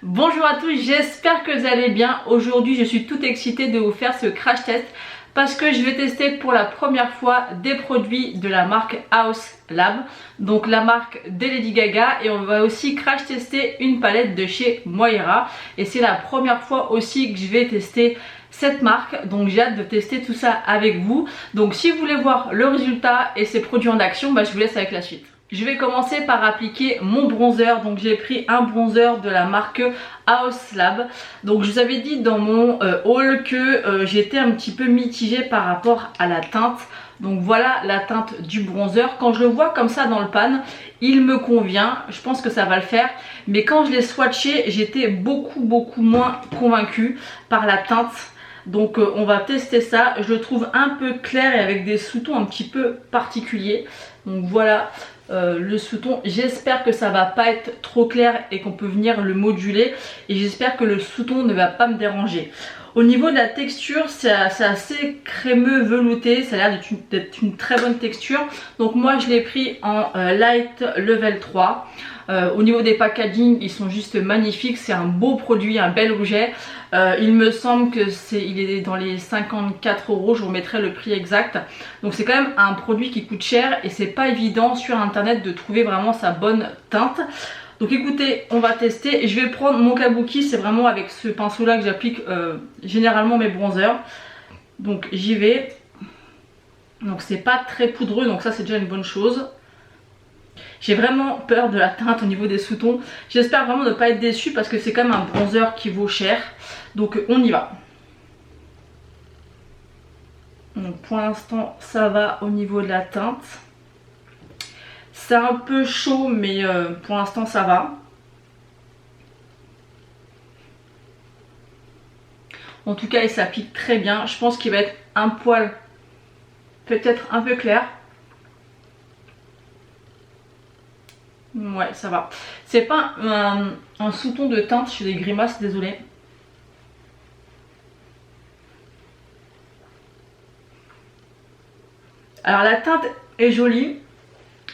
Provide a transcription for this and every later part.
Bonjour à tous, j'espère que vous allez bien. Aujourd'hui je suis toute excitée de vous faire ce crash test parce que je vais tester pour la première fois des produits de la marque Haus Lab, donc la marque de Lady Gaga, et on va aussi crash tester une palette de chez Moira, et c'est la première fois aussi que je vais tester cette marque, donc j'ai hâte de tester tout ça avec vous. Donc si vous voulez voir le résultat et ces produits en action, je vous laisse avec la suite. Je vais commencer par appliquer mon bronzer. Donc j'ai pris un bronzer de la marque Haus Lab. Donc je vous avais dit dans mon haul que j'étais un petit peu mitigée par rapport à la teinte. Donc voilà la teinte du bronzer. Quand je le vois comme ça dans le pan, il me convient. Je pense que ça va le faire. Mais quand je l'ai swatché, j'étais beaucoup moins convaincue par la teinte. Donc on va tester ça. Je le trouve un peu clair et avec des sous-tons un petit peu particuliers. Donc voilà le sous-ton. J'espère que ça va pas être trop clair et qu'on peut venir le moduler. Et j'espère que le sous-ton ne va pas me déranger. Au niveau de la texture, c'est assez crémeux, velouté. Ça a l'air d'être une très bonne texture. Donc moi je l'ai pris en light level 3. Au niveau des packaging, ils sont juste magnifiques. C'est un beau produit, un bel rouget. Il me semble que il est dans les 54 €. Je vous remettrai le prix exact. Donc c'est quand même un produit qui coûte cher et c'est pas évident sur internet de trouver vraiment sa bonne teinte. Donc écoutez, on va tester. Et je vais prendre mon kabuki. C'est vraiment avec ce pinceau là que j'applique généralement mes bronzers. Donc j'y vais. Donc c'est pas très poudreux, donc ça c'est déjà une bonne chose. J'ai vraiment peur de la teinte au niveau des sous-tons. J'espère vraiment ne pas être déçue parce que c'est quand même un bronzer qui vaut cher. Donc on y va. Donc pour l'instant ça va au niveau de la teinte. C'est un peu chaud mais pour l'instant ça va. En tout cas il s'applique très bien. Je pense qu'il va être un poil peut-être un peu clair. Ouais, ça va. C'est pas un sous-ton de teinte, je fais des grimaces, désolée. Alors la teinte est jolie,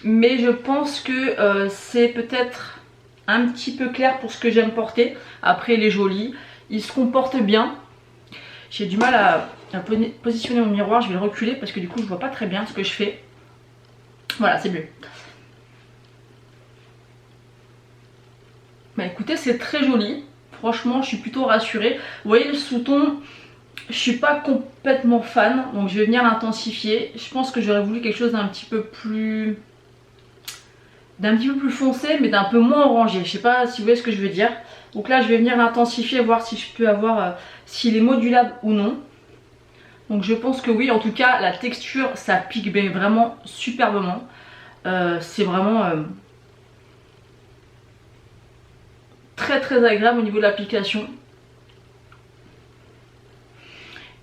mais je pense que c'est peut-être un petit peu clair pour ce que j'aime porter. Après il est joli, il se comporte bien. J'ai du mal à positionner mon miroir, je vais le reculer parce que du coup je vois pas très bien ce que je fais. Voilà, c'est mieux. Bah écoutez, c'est très joli. Franchement, je suis plutôt rassurée. Vous voyez le sous-ton, je suis pas complètement fan. Donc je vais venir l'intensifier. Je pense que j'aurais voulu quelque chose d'un petit peu plus foncé, mais d'un peu moins orangé. Je sais pas si vous voyez ce que je veux dire. Donc là, je vais venir l'intensifier, voir si je peux avoir s'il est modulable ou non. Donc je pense que oui. En tout cas, la texture, ça pique vraiment superbement. C'est vraiment très agréable au niveau de l'application.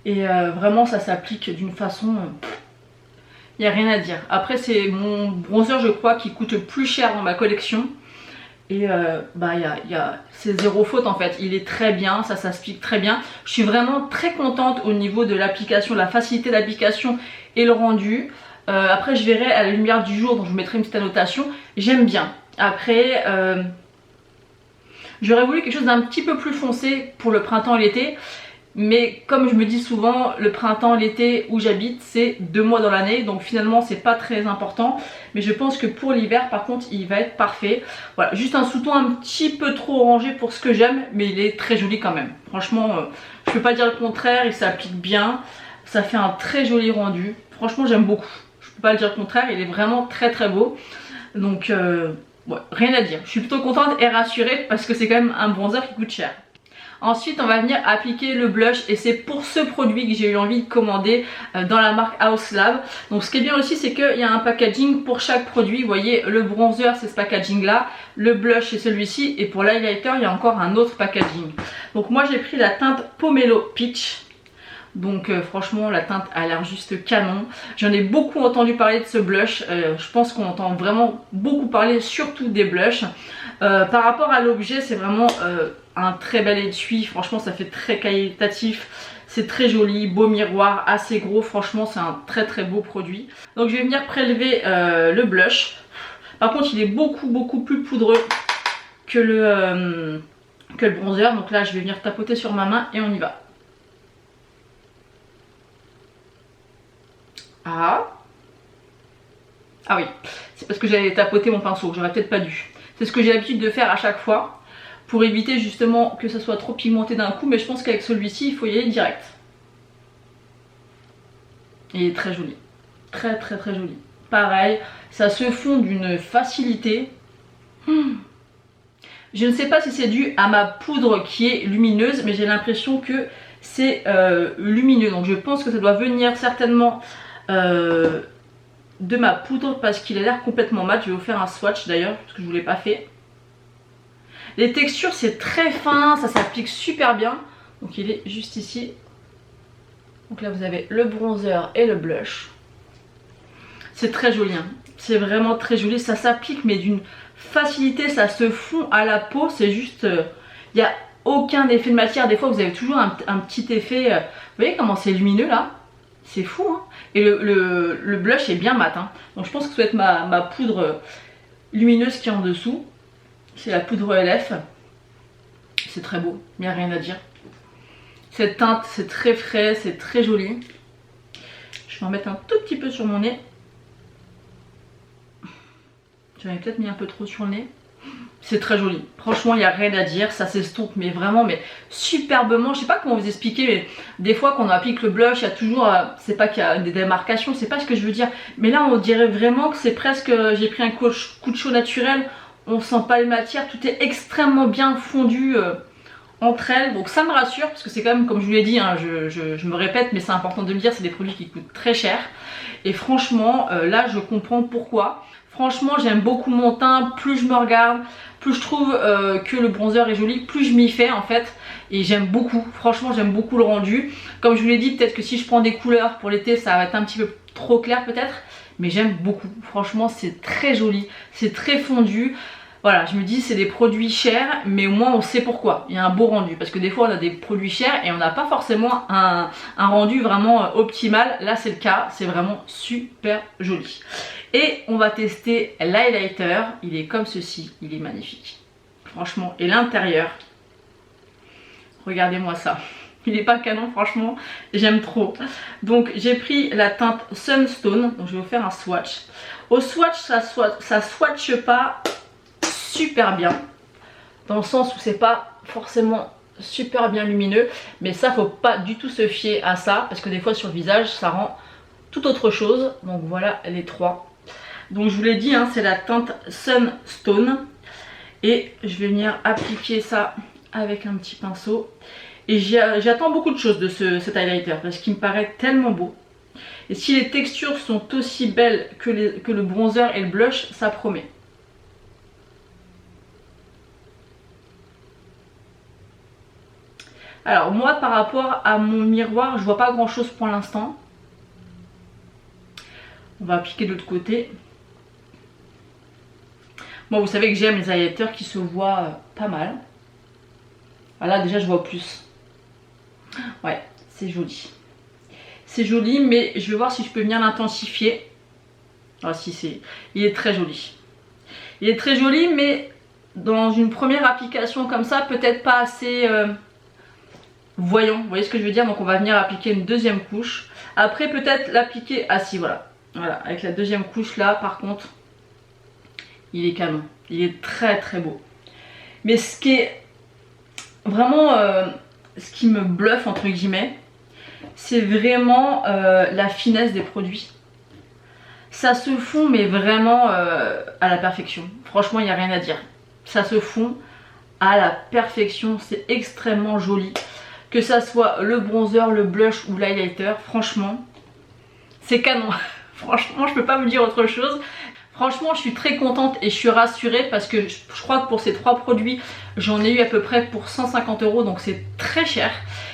Et vraiment ça s'applique d'une façon... Il n'y a rien à dire. Après c'est mon bronzer je crois qui coûte plus cher dans ma collection. Et c'est zéro faute en fait. Il est très bien, ça s'applique très bien. Je suis vraiment très contente au niveau de l'application, la facilité d'application et le rendu. Après je verrai à la lumière du jour, donc je vous mettrai une petite annotation. J'aime bien. Après... j'aurais voulu quelque chose d'un petit peu plus foncé pour le printemps et l'été. Mais comme je me dis souvent, le printemps, l'été où j'habite, c'est 2 mois dans l'année. Donc finalement, c'est pas très important. Mais je pense que pour l'hiver, par contre, il va être parfait. Voilà, juste un sous-ton un petit peu trop orangé pour ce que j'aime. Mais il est très joli quand même. Franchement, je peux pas dire le contraire. Il s'applique bien. Ça fait un très joli rendu. Franchement, j'aime beaucoup. Je peux pas le dire le contraire. Il est vraiment très beau. Donc... ouais, rien à dire, je suis plutôt contente et rassurée parce que c'est quand même un bronzer qui coûte cher. Ensuite on va venir appliquer le blush et c'est pour ce produit que j'ai eu envie de commander dans la marque Haus Lab. Donc ce qui est bien aussi c'est qu'il y a un packaging pour chaque produit. Vous voyez le bronzer c'est ce packaging là, le blush c'est celui-ci et pour l'highlighter il y a encore un autre packaging. Donc moi j'ai pris la teinte Pomelo Peach. Donc franchement la teinte a l'air juste canon. J'en ai beaucoup entendu parler de ce blush. Je pense qu'on entend vraiment beaucoup parler surtout des blushs. Par rapport à l'objet c'est vraiment un très bel étui, franchement ça fait très qualitatif. C'est très joli, beau miroir, assez gros, franchement c'est un très très beau produit. Donc je vais venir prélever le blush. Par contre il est beaucoup plus poudreux que le bronzer. Donc là je vais venir tapoter sur ma main et on y va. Ah oui, c'est parce que j'avais tapoté mon pinceau, j'aurais peut-être pas dû. C'est ce que j'ai l'habitude de faire à chaque fois pour éviter justement que ça soit trop pigmenté d'un coup, mais je pense qu'avec celui-ci il faut y aller direct. Il est très joli, très joli. Pareil, ça se fond d'une facilité. Je ne sais pas si c'est dû à ma poudre qui est lumineuse, mais j'ai l'impression que c'est lumineux. Donc je pense que ça doit venir certainement de ma poudre parce qu'il a l'air complètement mat. Je vais vous faire un swatch d'ailleurs, parce que je ne vous l'ai pas fait. Les textures c'est très fin, ça s'applique super bien. Donc il est juste ici. Donc là vous avez le bronzer et le blush. C'est très joli, hein. C'est vraiment très joli. Ça s'applique mais d'une facilité, ça se fond à la peau. C'est juste, il n'y a aucun effet de matière. Des fois vous avez toujours un petit effet. Vous voyez comment c'est lumineux là? C'est fou, hein. Et le blush est bien mat, hein. Donc je pense que ça doit être ma poudre lumineuse qui est en dessous. C'est la poudre LF. C'est très beau, il n'y a rien à dire. Cette teinte, c'est très frais, c'est très joli. Je vais en mettre un tout petit peu sur mon nez. J'en ai peut-être mis un peu trop sur le nez. C'est très joli. Franchement, il n'y a rien à dire. Ça s'estompe, mais vraiment, mais superbement. Je sais pas comment vous expliquer, mais des fois, quand on applique le blush, il y a toujours... c'est pas qu'il y a des démarcations, c'est pas ce que je veux dire. Mais là, on dirait vraiment que c'est presque... J'ai pris un coup de chaud naturel. On sent pas les matières. Tout est extrêmement bien fondu entre elles. Donc ça me rassure, parce que c'est quand même, comme je vous l'ai dit, hein, je me répète, mais c'est important de le dire, c'est des produits qui coûtent très cher. Et franchement, là, je comprends pourquoi. Franchement, j'aime beaucoup mon teint. Plus je me regarde, plus je trouve que le bronzer est joli, plus je m'y fais en fait. Et j'aime beaucoup, franchement j'aime beaucoup le rendu. Comme je vous l'ai dit, peut-être que si je prends des couleurs pour l'été, ça va être un petit peu trop clair peut-être. Mais j'aime beaucoup, franchement c'est très joli, c'est très fondu. Voilà, je me dis c'est des produits chers, mais au moins on sait pourquoi. Il y a un beau rendu, parce que des fois on a des produits chers et on n'a pas forcément un rendu vraiment optimal. Là c'est le cas, c'est vraiment super joli. Et on va tester l'highlighter, il est comme ceci, il est magnifique. Franchement, et l'intérieur, regardez-moi ça. Il n'est pas canon, franchement, j'aime trop. Donc j'ai pris la teinte Sunstone, donc je vais vous faire un swatch. Au swatch, ça swatche pas super bien, dans le sens où c'est pas forcément super bien lumineux, mais ça faut pas du tout se fier à ça, parce que des fois sur le visage ça rend tout autre chose. Donc voilà les trois. Donc je vous l'ai dit, hein, c'est la teinte Sunstone, et je vais venir appliquer ça avec un petit pinceau. Et j'attends beaucoup de choses de cet highlighter, parce qu'il me paraît tellement beau. Et si les textures sont aussi belles que le bronzer et le blush, ça promet. Alors moi par rapport à mon miroir, je vois pas grand chose pour l'instant. On va appliquer de l'autre côté. Moi vous savez que j'aime les highlighters qui se voient pas mal. Voilà, déjà je vois plus. Ouais, c'est joli. C'est joli, mais je vais voir si je peux venir l'intensifier. Ah si, il est très joli. Il est très joli, mais dans une première application comme ça, peut-être pas assez voyant. Vous voyez ce que je veux dire? Donc on va venir appliquer une deuxième couche. Après peut-être l'appliquer... Ah si, voilà. Voilà, avec la deuxième couche là, par contre, il est canon. Il est très très beau. Mais ce qui est vraiment... ce qui me bluffe entre guillemets, c'est vraiment la finesse des produits. Ça se fond mais vraiment à la perfection. Franchement il n'y a rien à dire. Ça se fond à la perfection, c'est extrêmement joli. Que ça soit le bronzer, le blush ou l'highlighter, franchement c'est canon. Franchement je peux pas vous dire autre chose. Franchement je suis très contente et je suis rassurée, parce que je crois que pour ces trois produits j'en ai eu à peu près pour 150 €, donc c'est très cher.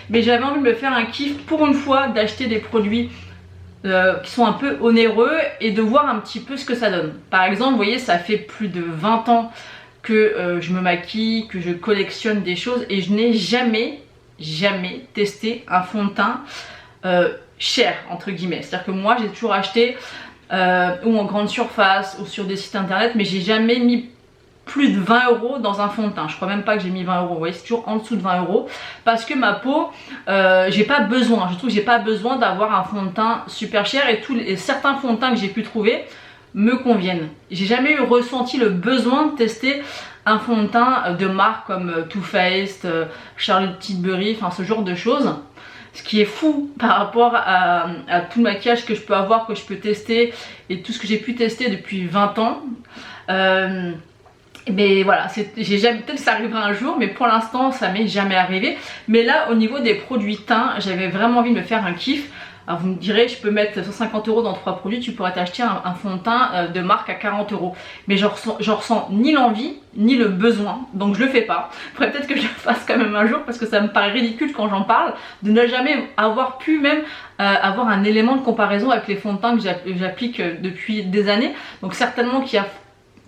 Mais j'avais envie de me faire un kiff pour une fois, d'acheter des produits qui sont un peu onéreux et de voir un petit peu ce que ça donne. Par exemple vous voyez, ça fait plus de 20 ans que je me maquille, que je collectionne des choses, et je n'ai jamais testé un fond de teint cher entre guillemets. C'est à dire que moi j'ai toujours acheté ou en grande surface ou sur des sites internet, mais j'ai jamais mis plus de 20 € dans un fond de teint. Je crois même pas que j'ai mis 20 €, vous voyez, c'est toujours en dessous de 20 € parce que ma peau, j'ai pas besoin, je trouve que j'ai pas besoin d'avoir un fond de teint super cher, et certains fonds de teint que j'ai pu trouver me conviennent. J'ai jamais ressenti le besoin de tester un fond de teint de marque comme Too Faced, Charlotte Tilbury, enfin ce genre de choses. Ce qui est fou par rapport à tout le maquillage que je peux avoir, que je peux tester, et tout ce que j'ai pu tester depuis 20 ans. Mais voilà, peut-être que ça arrivera un jour, mais pour l'instant ça m'est jamais arrivé. Mais là, au niveau des produits teints, j'avais vraiment envie de me faire un kiff. Alors vous me direz, je peux mettre 150 € dans 3 produits, tu pourrais t'acheter un fond de teint de marque à 40 €. Mais j'en ressens ni l'envie ni le besoin, donc je le fais pas. Faudrait peut-être que je le fasse quand même un jour, parce que ça me paraît ridicule quand j'en parle de ne jamais avoir pu même avoir un élément de comparaison avec les fonds de teint que j'applique depuis des années. Donc certainement qu'il y a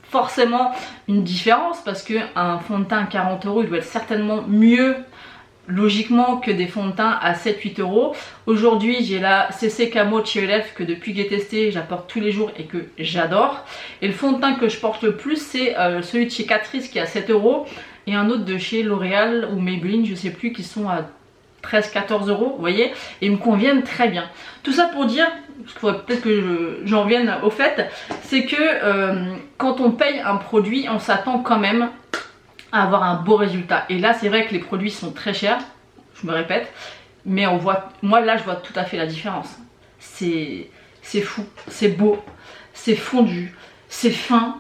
forcément une différence, parce qu'un fond de teint à 40 € il doit être certainement mieux logiquement que des fonds de teint à 7-8 €. Aujourd'hui j'ai la CC Camo de chez Elef que depuis que j'ai testé j'apporte tous les jours et que j'adore. Et le fond de teint que je porte le plus c'est celui de chez Catrice qui est à 7 € et un autre de chez L'Oréal ou Maybelline, je sais plus, qui sont à 13-14 €, vous voyez, et ils me conviennent très bien. Tout ça pour dire, parce qu'il faudrait peut-être que j'en revienne au fait, c'est que quand on paye un produit, on s'attend quand même à avoir un beau résultat. Et là c'est vrai que les produits sont très chers, je me répète, mais on voit, moi là je vois tout à fait la différence. C'est fou, c'est beau, c'est fondu, c'est fin,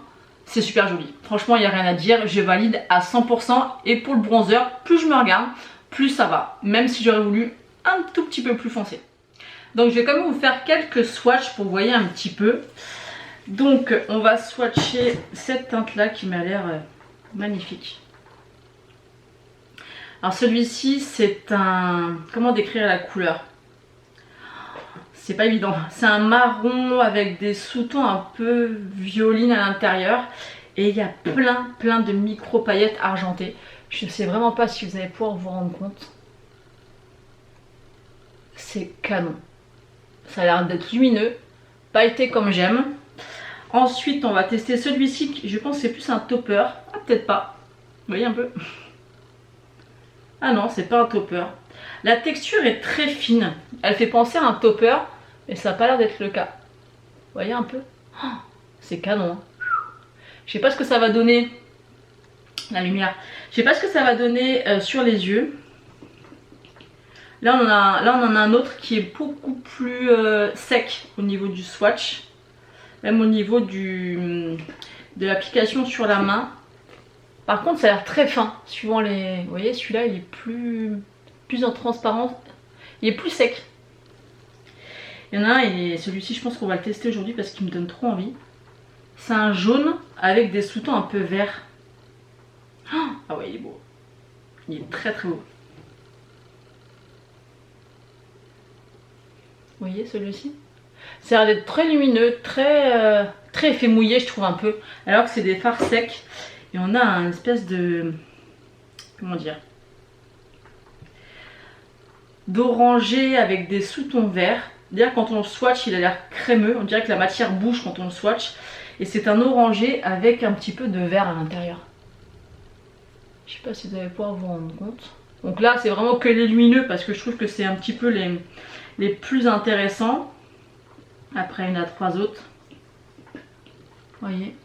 c'est super joli. Franchement il n'y a rien à dire, je valide à 100%. Et pour le bronzer, plus je me regarde, plus ça va, même si j'aurais voulu un tout petit peu plus foncé. Donc je vais quand même vous faire quelques swatchs pour que vous voyez un petit peu. Donc on va swatcher cette teinte là qui m'a l'air magnifique. Alors celui-ci c'est un... comment décrire la couleur? C'est pas évident. C'est un marron avec des sous-tons un peu violines à l'intérieur. Et il y a plein de micro paillettes argentées. Je ne sais vraiment pas si vous allez pouvoir vous rendre compte. C'est canon. Ça a l'air d'être lumineux, pailleté comme j'aime. Ensuite on va tester celui-ci qui je pense c'est plus un topper. Ah peut-être pas. Vous voyez un peu. Ah non, c'est pas un topper. La texture est très fine. Elle fait penser à un topper, mais ça n'a pas l'air d'être le cas. Vous voyez un peu. Oh, c'est canon. Je sais pas ce que ça va donner. La lumière. Je sais pas ce que ça va donner sur les yeux. Là on en a un autre qui est beaucoup plus sec au niveau du swatch. Même au niveau de l'application sur la main. Par contre ça a l'air très fin. Suivant les... Vous voyez celui-là il est plus en transparence. Il est plus sec. Il y en a un et celui-ci je pense qu'on va le tester aujourd'hui parce qu'il me donne trop envie. C'est un jaune avec des sous-tons un peu verts. Ah ouais il est beau. Il est très beau. Vous voyez celui-ci? Ça a l'air d'être très lumineux, très effet mouillé je trouve un peu. Alors que c'est des fards secs. Et on a une espèce de... comment dire? D'orangé avec des sous-tons verts. D'ailleurs quand on le swatch il a l'air crémeux. On dirait que la matière bouge quand on le swatch. Et c'est un orangé avec un petit peu de vert à l'intérieur. Je sais pas si vous allez pouvoir vous rendre compte. Donc là c'est vraiment que les lumineux parce que je trouve que c'est un petit peu les plus intéressants. Après il y en a 3 autres. Vous voyez.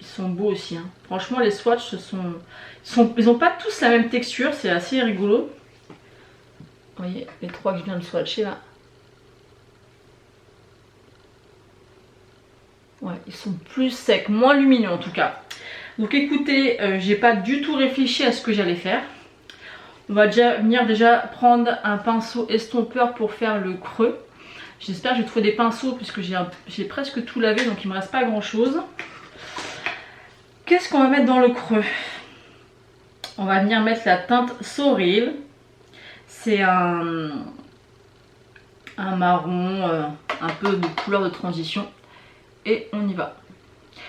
Ils sont beaux aussi. Hein. Franchement les swatchs ils n'ont pas tous la même texture. C'est assez rigolo. Vous voyez les 3 que je viens de swatcher là. Ouais, ils sont plus secs, moins lumineux en tout cas. Donc écoutez, j'ai pas du tout réfléchi à ce que j'allais faire. On va venir prendre un pinceau estompeur pour faire le creux. J'espère que je vais trouver des pinceaux puisque j'ai presque tout lavé donc il me reste pas grand chose. Qu'est-ce qu'on va mettre dans le creux? On va venir mettre la teinte So Real. C'est un marron, un peu de couleur de transition. Et on y va.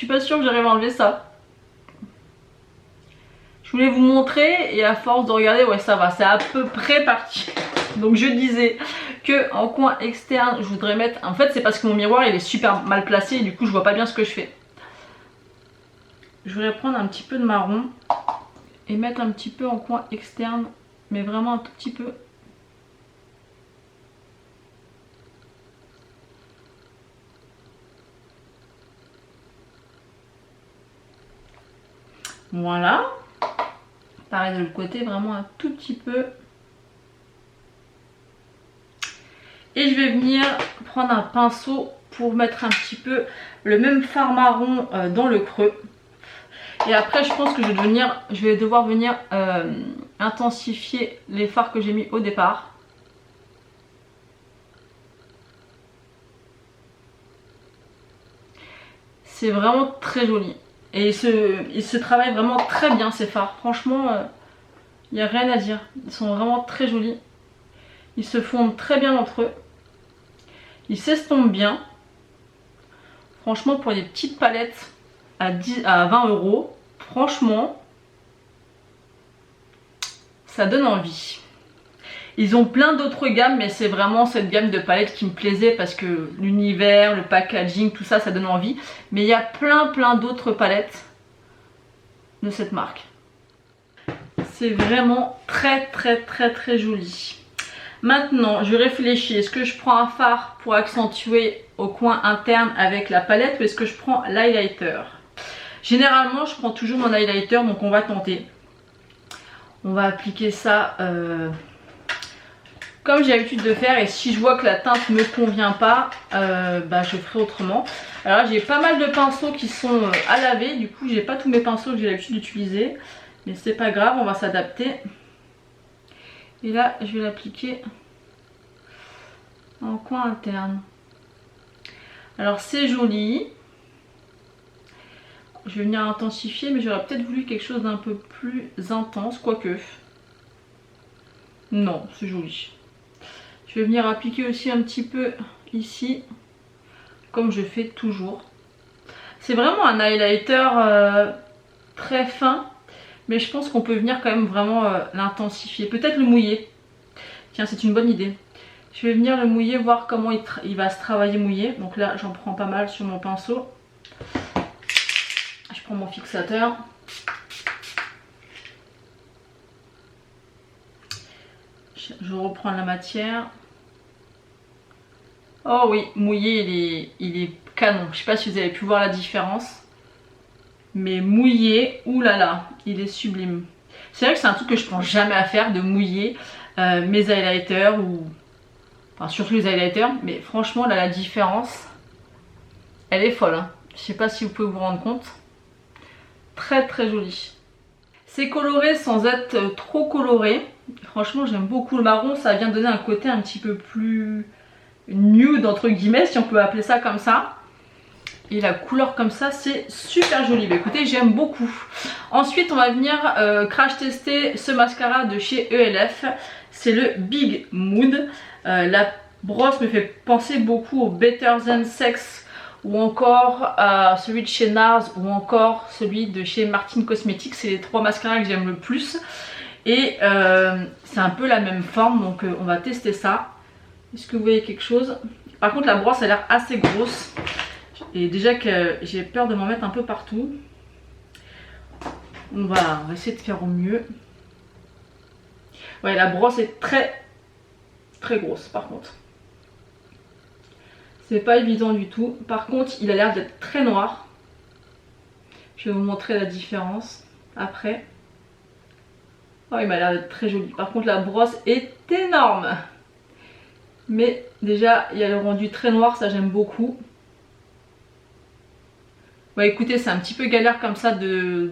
suis pas sûre que j'arrive à enlever ça. Je voulais vous montrer et à force de regarder, ouais ça va, c'est à peu près parti. Donc je disais que en coin externe je voudrais mettre, en fait c'est parce que mon miroir il est super mal placé et du coup je vois pas bien ce que je fais. Je voudrais prendre un petit peu de marron et mettre un petit peu en coin externe, mais vraiment un tout petit peu. Voilà. Pareil de l'autre côté, vraiment un tout petit peu. Et je vais venir prendre un pinceau pour mettre un petit peu le même fard marron dans le creux. Et après je pense que je vais devoir venir intensifier les fards que j'ai mis au départ. C'est vraiment très joli. Et il se travaille vraiment très bien ces fards. Franchement, il n'y a rien à dire. Ils sont vraiment très jolis. Ils se fondent très bien entre eux. Ils s'estompent bien. Franchement, pour des petites palettes à 20 €, franchement, ça donne envie. Ils ont plein d'autres gammes, mais c'est vraiment cette gamme de palettes qui me plaisait parce que l'univers, le packaging, tout ça, ça donne envie. Mais il y a plein d'autres palettes de cette marque. C'est vraiment très joli. Maintenant, je réfléchis, est-ce que je prends un fard pour accentuer au coin interne avec la palette ou est-ce que je prends l'highlighter? Généralement, je prends toujours mon highlighter, donc on va tenter. On va appliquer ça comme j'ai l'habitude de faire et si je vois que la teinte ne me convient pas, je ferai autrement. Alors j'ai pas mal de pinceaux qui sont à laver, du coup j'ai pas tous mes pinceaux que j'ai l'habitude d'utiliser. Mais c'est pas grave, on va s'adapter. Et là, je vais l'appliquer en coin interne. Alors c'est joli. Je vais venir intensifier, mais j'aurais peut-être voulu quelque chose d'un peu plus intense, quoique. Non, c'est joli. Je vais venir appliquer aussi un petit peu ici, comme je fais toujours. C'est vraiment un highlighter très fin. Mais je pense qu'on peut venir quand même vraiment l'intensifier. Peut-être le mouiller. Tiens, c'est une bonne idée. Je vais venir le mouiller, voir comment il va se travailler mouillé. Donc là, j'en prends pas mal sur mon pinceau. Je prends mon fixateur. Je reprends la matière. Oh oui, mouillé, il est canon. Je sais pas si vous avez pu voir la différence. Mais mouillé, oulala, il est sublime. C'est vrai que c'est un truc que je pense jamais à faire, de mouiller mes highlighters ou... Enfin surtout les highlighters, mais franchement là la différence, elle est folle. Hein. Je sais pas si vous pouvez vous rendre compte. Très joli. C'est coloré sans être trop coloré. Franchement j'aime beaucoup le marron, ça vient donner un côté un petit peu plus nude entre guillemets, si on peut appeler ça comme ça. Et la couleur comme ça, c'est super joli. Bah, écoutez, j'aime beaucoup. Ensuite, on va venir crash tester ce mascara de chez ELF. C'est le Big Mood. La brosse me fait penser beaucoup au Better Than Sex ou encore à celui de chez NARS ou encore celui de chez Martin Cosmetics. C'est les trois mascaras que j'aime le plus. Et c'est un peu la même forme, donc on va tester ça. Est-ce que vous voyez quelque chose? Par contre, la brosse a l'air assez grosse. Et déjà que j'ai peur de m'en mettre un peu partout. On va essayer de faire au mieux. Ouais, la brosse est très grosse par contre. C'est pas évident du tout. Par contre, il a l'air d'être très noir. Je vais vous montrer la différence après. Oh, il m'a l'air d'être très joli. Par contre, la brosse est énorme. Mais déjà, il y a le rendu très noir, ça j'aime beaucoup. Ouais, écoutez, c'est un petit peu galère comme ça de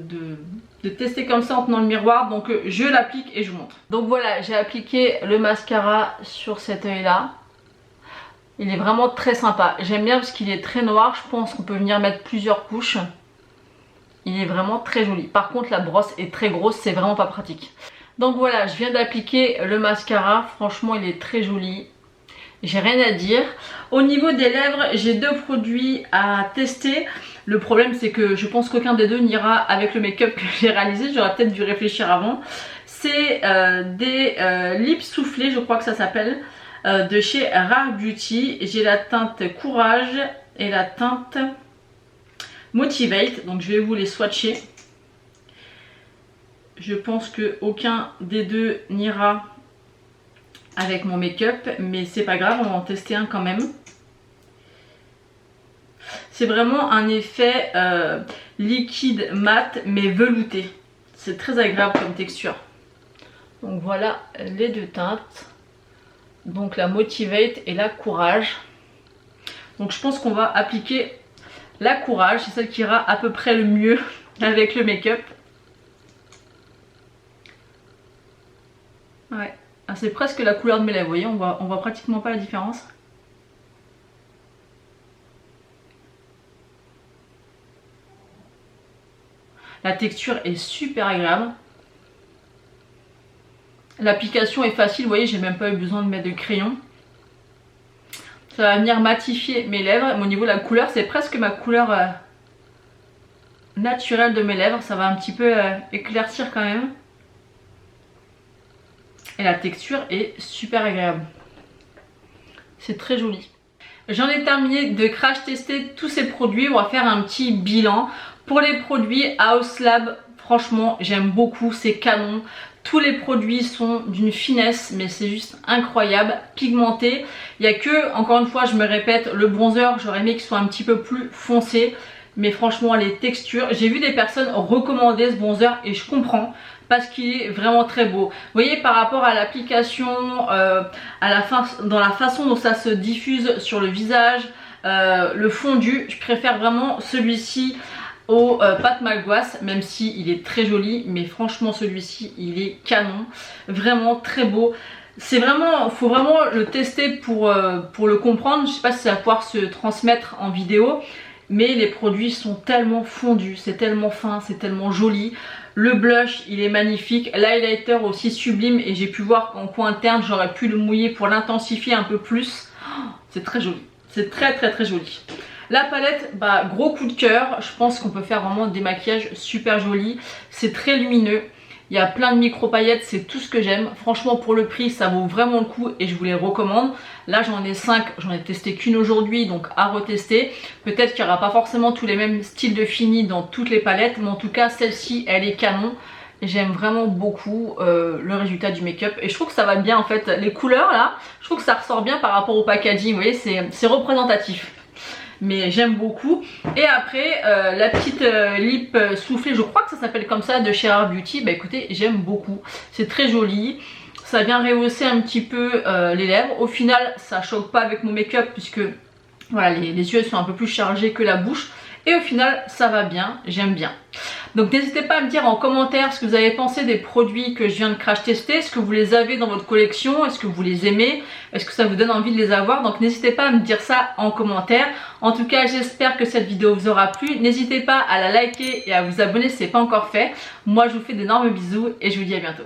tester comme ça en tenant le miroir. Donc je l'applique et je vous montre. Donc voilà, j'ai appliqué le mascara sur cet œil là. Il est vraiment très sympa. J'aime bien parce qu'il est très noir. Je pense qu'on peut venir mettre plusieurs couches. Il est vraiment très joli. Par contre la brosse est très grosse, c'est vraiment pas pratique. Donc voilà, je viens d'appliquer le mascara. Franchement il est très joli. J'ai rien à dire. Au niveau des lèvres, j'ai deux produits à tester. Le problème c'est que je pense qu'aucun des deux n'ira avec le make-up que j'ai réalisé. J'aurais peut-être dû réfléchir avant. C'est des lips soufflés, je crois que ça s'appelle, de chez Rare Beauty. J'ai la teinte Courage et la teinte Motivate. Donc je vais vous les swatcher. Je pense qu'aucun des deux n'ira avec mon make-up, mais c'est pas grave, on va en tester un quand même. C'est vraiment un effet liquide mat mais velouté. C'est très agréable comme texture. Donc voilà les deux teintes. Donc la Motivate et la Courage. Donc je pense qu'on va appliquer la Courage, c'est celle qui ira à peu près le mieux avec le make-up. Ouais, c'est presque la couleur de mes lèvres, vous voyez, on voit pratiquement pas la différence. La texture est super agréable. L'application est facile, vous voyez, j'ai même pas eu besoin de mettre de crayon. Ça va venir matifier mes lèvres. Mais au niveau de la couleur, c'est presque ma couleur naturelle de mes lèvres. Ça va un petit peu éclaircir quand même. Et la texture est super agréable. C'est très joli. J'en ai terminé de crash tester tous ces produits. On va faire un petit bilan. Pour les produits Haus Lab, franchement, j'aime beaucoup. C'est canon. Tous les produits sont d'une finesse, mais c'est juste incroyable, pigmenté. Il n'y a que, encore une fois, je me répète, le bronzer, j'aurais aimé qu'il soit un petit peu plus foncé. Mais franchement, les textures, j'ai vu des personnes recommander ce bronzer et je comprends parce qu'il est vraiment très beau. Vous voyez, par rapport à l'application, dans la façon dont ça se diffuse sur le visage, le fondu, je préfère vraiment celui-ci au pâte malgoisse, même si il est très joli, mais franchement celui-ci il est canon, vraiment très beau. C'est vraiment, faut vraiment le tester pour le comprendre. Je sais pas si ça va pouvoir se transmettre en vidéo, mais les produits sont tellement fondus, c'est tellement fin, c'est tellement joli. Le blush il est magnifique, l'highlighter aussi sublime, et j'ai pu voir qu'en coin interne j'aurais pu le mouiller pour l'intensifier un peu plus. C'est très joli, c'est très très très joli. La palette, bah gros coup de cœur, je pense qu'on peut faire vraiment des maquillages super jolis. C'est très lumineux, il y a plein de micro paillettes, c'est tout ce que j'aime. Franchement pour le prix ça vaut vraiment le coup et je vous les recommande. Là j'en ai 5, j'en ai testé qu'une aujourd'hui, donc à retester. Peut-être qu'il n'y aura pas forcément tous les mêmes styles de fini dans toutes les palettes, mais en tout cas celle-ci elle est canon. J'aime vraiment beaucoup le résultat du make-up et je trouve que ça va bien en fait. Les couleurs là, je trouve que ça ressort bien par rapport au packaging, vous voyez, c'est représentatif. Mais j'aime beaucoup. Et après la petite lip soufflée, je crois que ça s'appelle comme ça, de chez Rare Beauty. Bah écoutez, j'aime beaucoup, c'est très joli. Ça vient rehausser un petit peu les lèvres. Au final ça choque pas avec mon make-up puisque voilà, les yeux sont un peu plus chargés que la bouche. Et au final ça va bien, j'aime bien. Donc n'hésitez pas à me dire en commentaire ce que vous avez pensé des produits que je viens de crash tester. Est-ce que vous les avez dans votre collection? Est-ce que vous les aimez? Est-ce que ça vous donne envie de les avoir? Donc n'hésitez pas à me dire ça en commentaire. En tout cas j'espère que cette vidéo vous aura plu. N'hésitez pas à la liker et à vous abonner si ce n'est pas encore fait. Moi je vous fais d'énormes bisous et je vous dis à bientôt.